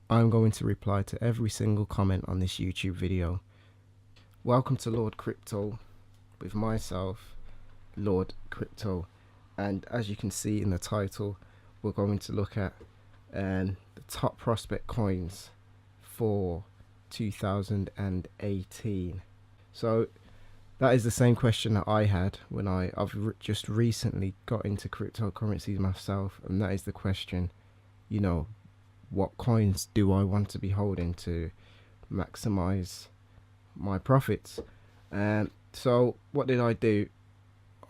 I'm going to reply to every single comment on this YouTube video. Welcome to Lord Crypto with myself, Lord Crypto, and as you can see in the title, we're going to look at the top prospect coins for 2018. So that is the same question that I had when I've just recently got into cryptocurrencies myself, and that is the question, you know, what coins do I want to be holding to maximize my profits? So what did I do?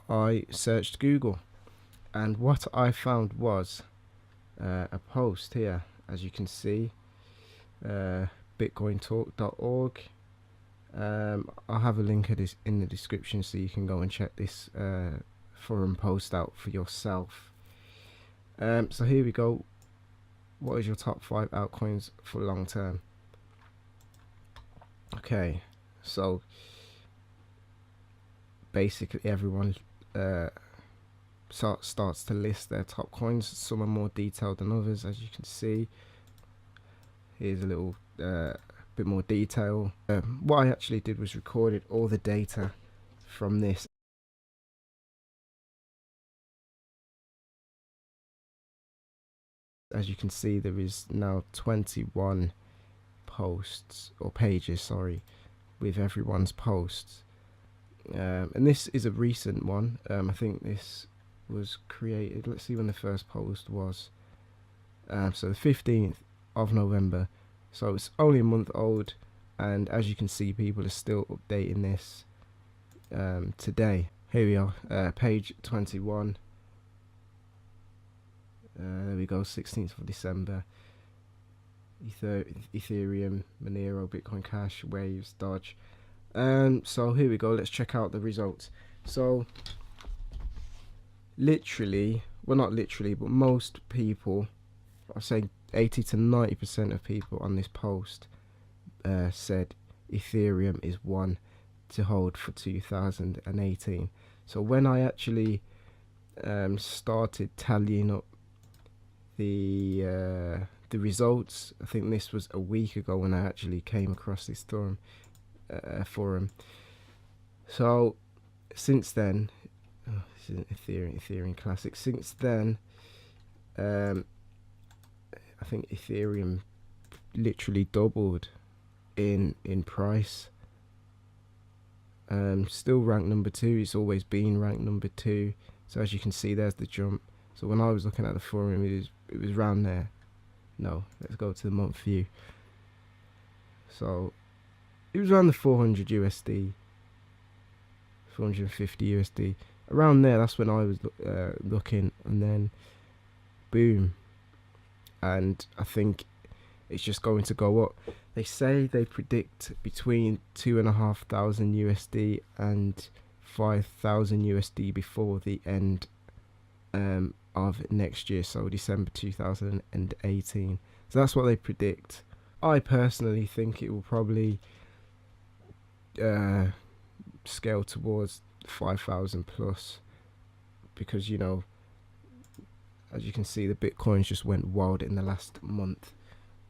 I searched Google, and what I found was a post here, as you can see, bitcointalk.org. I'll have a link in the description so you can go and check this forum post out for yourself. So here we go. What is your top 5 altcoins for long term? Okay, so basically everyone starts to list their top coins. Some are more detailed than others, as you can see. Here's a little bit more detail. What I actually did was recorded all the data from this. As you can see, there is now 21 posts, or pages, sorry, with everyone's posts. And this is a recent one. I think this was created, let's see when the first post was. So the 15th of November. So it's only a month old, and as you can see, people are still updating this today. Here we are, page 21. There we go, 16th of December. Ethereum, Monero, Bitcoin Cash, Waves, Dodge. So here we go, let's check out the results. So literally, well, not literally, but most people, I say 80 to 90% of people on this post said Ethereum is one to hold for 2018. So when I actually started tallying up the results, I think this was a week ago when I actually came across this forum. So since then, this is an Ethereum Classic. Since then, I think Ethereum literally doubled in price. Still ranked number 2. It's always been ranked number 2. So as you can see, there's the jump. So when I was looking at the forum, it was around there. No, let's go to the month view. So it was around the 400 USD, 450 USD, around there. That's when I was looking, and then boom, and I think it's just going to go up. They say they predict between 2,500 USD and 5,000 USD before the end of next year, so December 2018. So that's what they predict. I personally think it will probably scale towards 5,000 plus, because, you know, as you can see, the Bitcoins just went wild in the last month.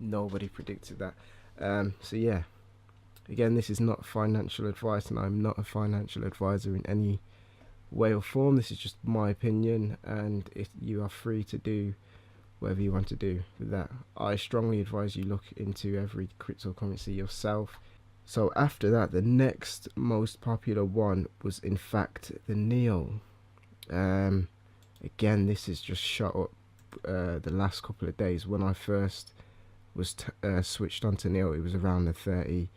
Nobody predicted that. So yeah, again, this is not financial advice, and I'm not a financial advisor in any way or form. This is just my opinion, and you are free to do whatever you want to do with that. I strongly advise you look into every cryptocurrency yourself. So after that, the next most popular one was in fact the Neo. Again, this has just shot up the last couple of days. When I first was switched onto Neo, it was around the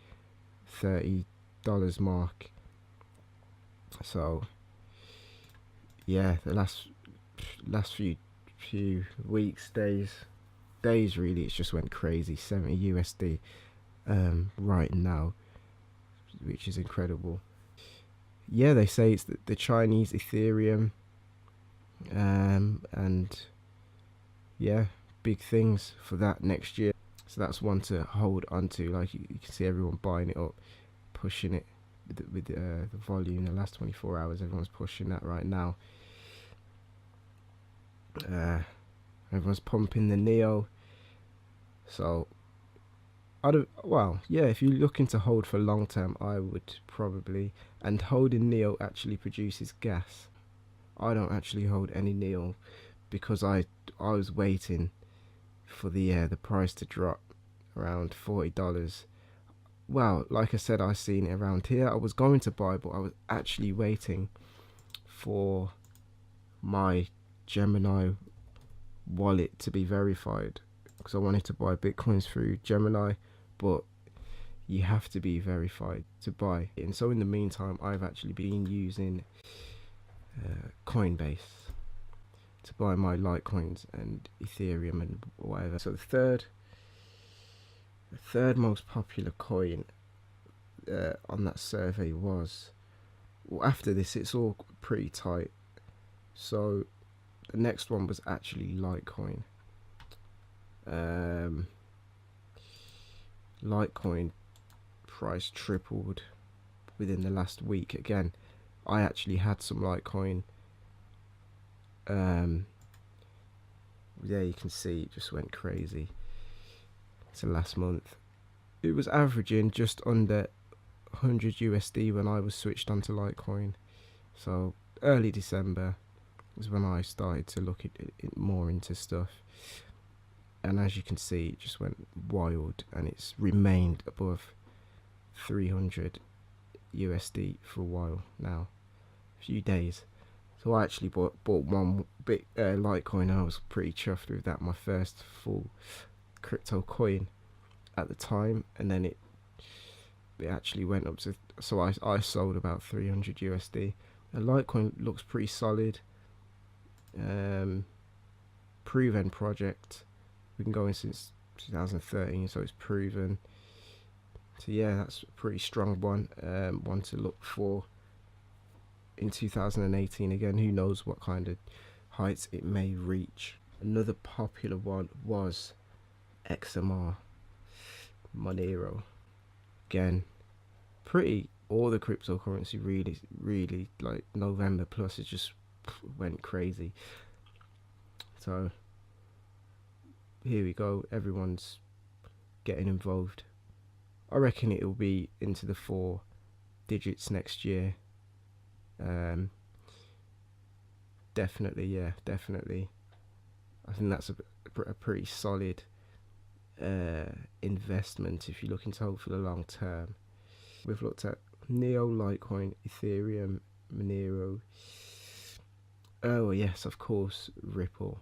$30 mark. So yeah, the last few weeks, days really, it's just went crazy. 70 USD right now, which is incredible. Yeah, they say it's the Chinese Ethereum, and yeah, big things for that next year. So that's one to hold onto. Like you can see everyone buying it up, pushing it with the volume. In the last 24 hours, everyone's pushing that right now. Everyone's pumping the Neo. So well, yeah, if you're looking to hold for long term, I would probably. And holding Neo actually produces gas. I don't actually hold any Neo because I was waiting for the price to drop around $40. Well, like I said, I seen it around here. I was going to buy, but I was actually waiting for my Gemini wallet to be verified because I wanted to buy bitcoins through Gemini, but you have to be verified to buy. And so in the meantime, I've actually been using Coinbase to buy my Litecoins and Ethereum and whatever. So the third most popular coin on that survey was, well, after this it's all pretty tight. So the next one was actually Litecoin. Litecoin price tripled within the last week. Again, I actually had some Litecoin. There you can see it just went crazy. So last month it was averaging just under 100 USD when I was switched onto Litecoin. So early December was when I started to look at it more into stuff, and as you can see, it just went wild, and it's remained above 300 USD for a while now, a few days. So I actually bought one bit Litecoin, and I was pretty chuffed with that. My first full crypto coin at the time, and then it actually went up to, so I sold about 300 USD. And Litecoin looks pretty solid. Proven project. We've been going since 2013, so it's proven. So yeah, that's a pretty strong one. One to look for in 2018. Again, who knows what kind of heights it may reach. Another popular one was XMR, Monero. Again, pretty, all the cryptocurrency really like November plus, it just went crazy. So here we go, everyone's getting involved. I reckon it will be into the 4 digits next year. Definitely, yeah, definitely. I think that's a pretty solid investment if you're looking to hold for the long term. We've looked at Neo, Litecoin, Ethereum, Monero. Oh yes, of course, Ripple,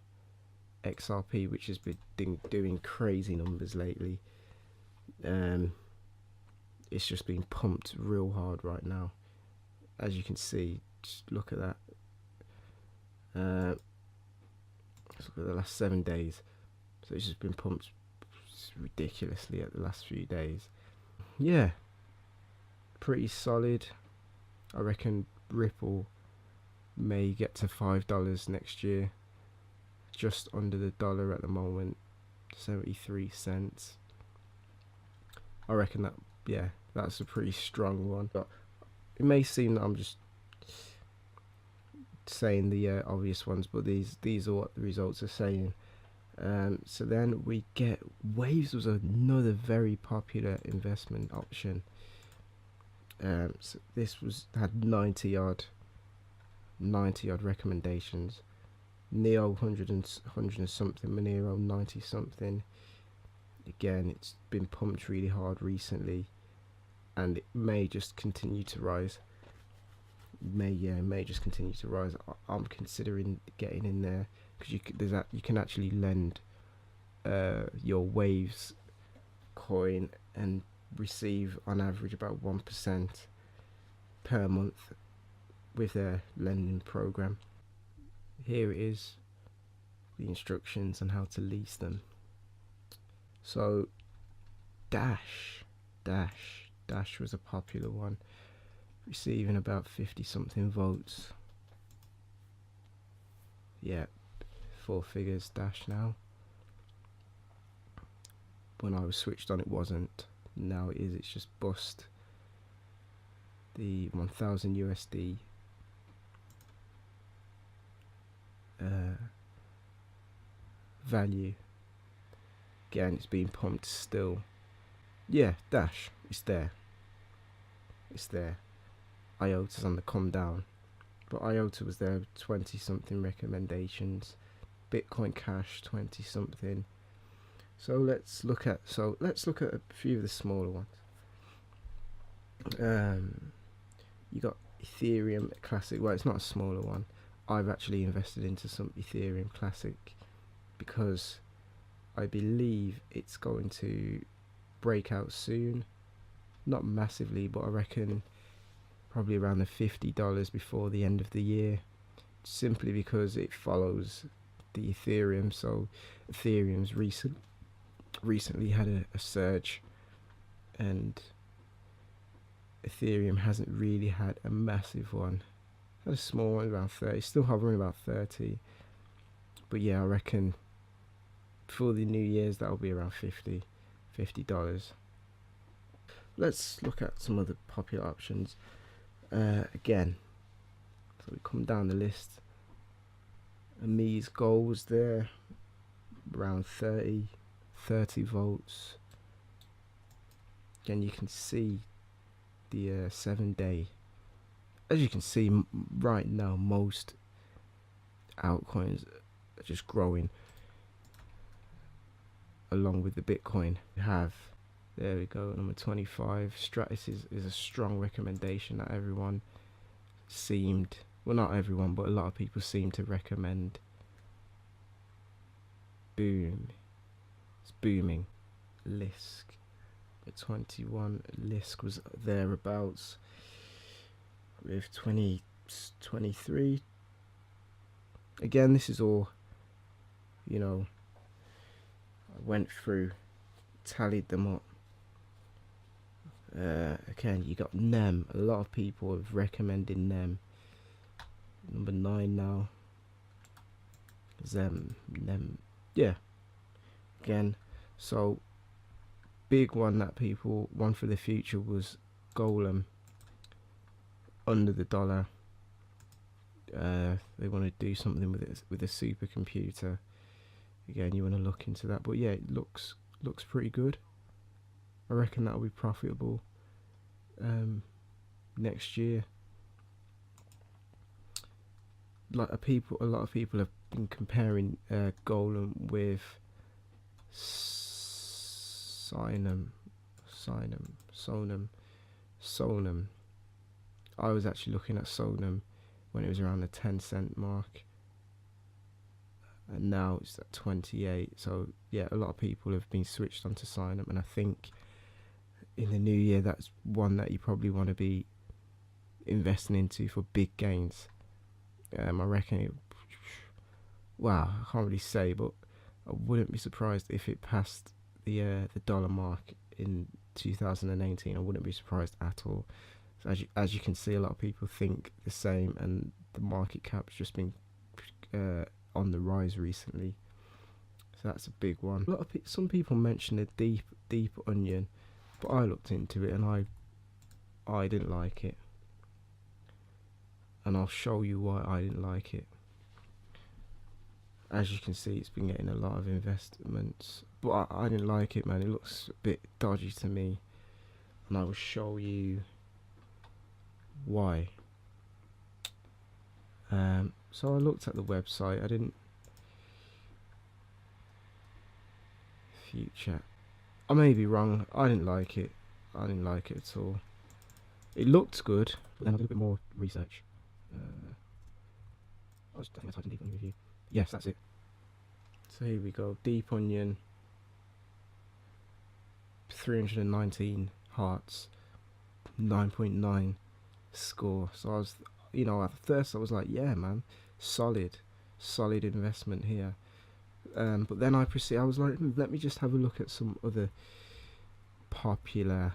XRP, which has been doing crazy numbers lately. It's just been pumped real hard right now, as you can see. Just look at that. Let's look at the last 7 days. So it's just been pumped ridiculously at the last few days. Yeah, pretty solid. I reckon Ripple may get to $5 next year, just under the dollar at the moment, 73 cents. I reckon that, yeah, that's a pretty strong one. But it may seem that I'm just saying the obvious ones, but these are what the results are saying. So then we get Waves was another very popular investment option. So this had 90 odd recommendations. Neo 100 and something, Monero 90 something. Again, it's been pumped really hard recently, and it may just continue to rise. May just continue to rise. I'm considering getting in there because you can actually lend your Waves coin and receive on average about 1% per month with their lending program. Here it is, the instructions on how to lease them. So Dash was a popular one, receiving about 50 something votes. Yeah, 4 figures Dash now. When I was switched on, it wasn't. Now it is. It's just bust the 1000 USD value. Again, it's being pumped still. Yeah, Dash, it's there. It's there. IOTA's on the come down, but IOTA was there 20 something recommendations. Bitcoin Cash 20 something. So let's look at a few of the smaller ones. You got Ethereum Classic. Well, it's not a smaller one. I've actually invested into some Ethereum Classic because I believe it's going to break out soon. Not massively, but I reckon probably around the $50 before the end of the year, simply because it follows the Ethereum. So Ethereum's recently had a surge, and Ethereum hasn't really had a massive one. Had a small one around 30, still hovering about 30. But yeah, I reckon for the New Year's that'll be around $50. Let's look at some other popular options. Again, so we come down the list. Amis Gold was there, around 30 volts. Again, you can see the 7-day. As you can see right now, most altcoins are just growing along with the Bitcoin. We have, there we go, number 25. Stratus is a strong recommendation that everyone seemed, well, not everyone, but a lot of people seem to recommend. Boom, it's booming. Lisk at 21. Lisk was thereabouts with 23. Again, this is all, you know, I went through, tallied them up. Again, you got NEM. A lot of people have recommended NEM. Number 9 now. NEM. Yeah. Again, so big one that people want for the future was Golem. Under the $1. They want to do something with it, with a supercomputer. Again, you want to look into that. But yeah, it looks pretty good. I reckon that'll be profitable next year. A lot of people have been comparing Golem with Sonum. I was actually looking at Sonum when it was around the 10-cent mark, and now it's at 28. So yeah, a lot of people have been switched onto Sonum, and I think in the new year that's one that you probably want to be investing into for big gains. I reckon it, wow, I can't really say, but I wouldn't be surprised if it passed the dollar mark in 2018. I wouldn't be surprised at all. So as you can see, a lot of people think the same, and the market cap's just been on the rise recently. So that's a big one. Some people mention a deep onion, but I looked into it and I didn't like it, and I'll show you why I didn't like it. As you can see, it's been getting a lot of investments, but I didn't like it, man. It looks a bit dodgy to me, and I will show you why. So I looked at the website. I didn't. Future. I may be wrong. I didn't like it. I didn't like it at all. It looked good, but then I did a bit more research. I think I typed in deep onion review. Yes, that's it. So here we go. Deep onion. 319 hearts. 9.9 score. So I was, at first I was like, yeah, man, solid investment here. But then I was like, let me just have a look at some other popular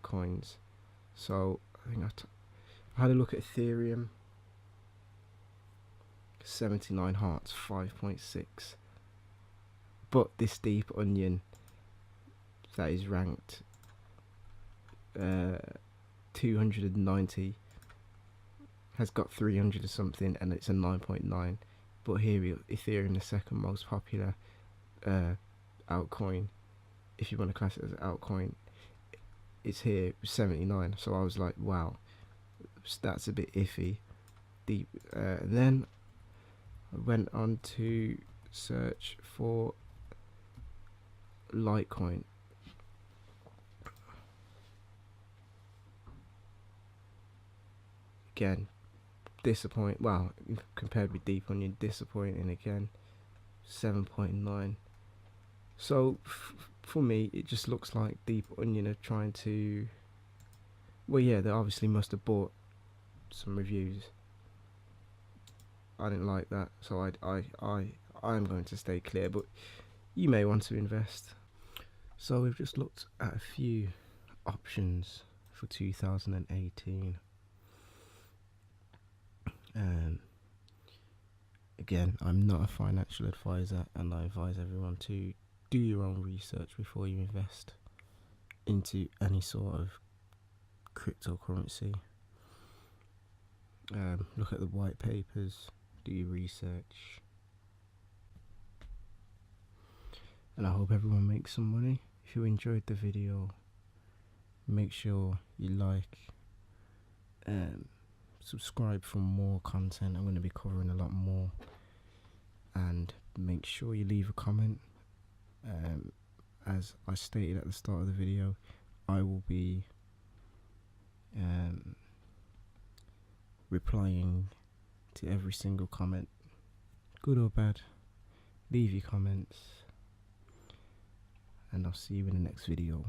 coins. So I think I had a look at Ethereum. 79 hearts, 5.6. But this deep onion that is ranked 290 has got 300 or something, and it's a 9.9. But here we go, Ethereum, the second most popular altcoin, if you want to class it as an altcoin, it's here 79. So I was like, wow, that's a bit iffy. Deep. And then I went on to search for Litecoin. Again, disappointing. Well, compared with Deep Onion, disappointing again. 7.9. So for me, it just looks like Deep Onion are trying to. Well, yeah, they obviously must have bought some reviews. I didn't like that, so I'm going to stay clear. But you may want to invest. So we've just looked at a few options for 2018. Again, I'm not a financial advisor, and I advise everyone to do your own research before you invest into any sort of cryptocurrency. Look at the white papers, do your research, and I hope everyone makes some money. If you enjoyed the video, make sure you like, subscribe for more content. I'm going to be covering a lot more, and make sure you leave a comment. As I stated at the start of the video, I will be replying to every single comment, good or bad. Leave your comments, and I'll see you in the next video.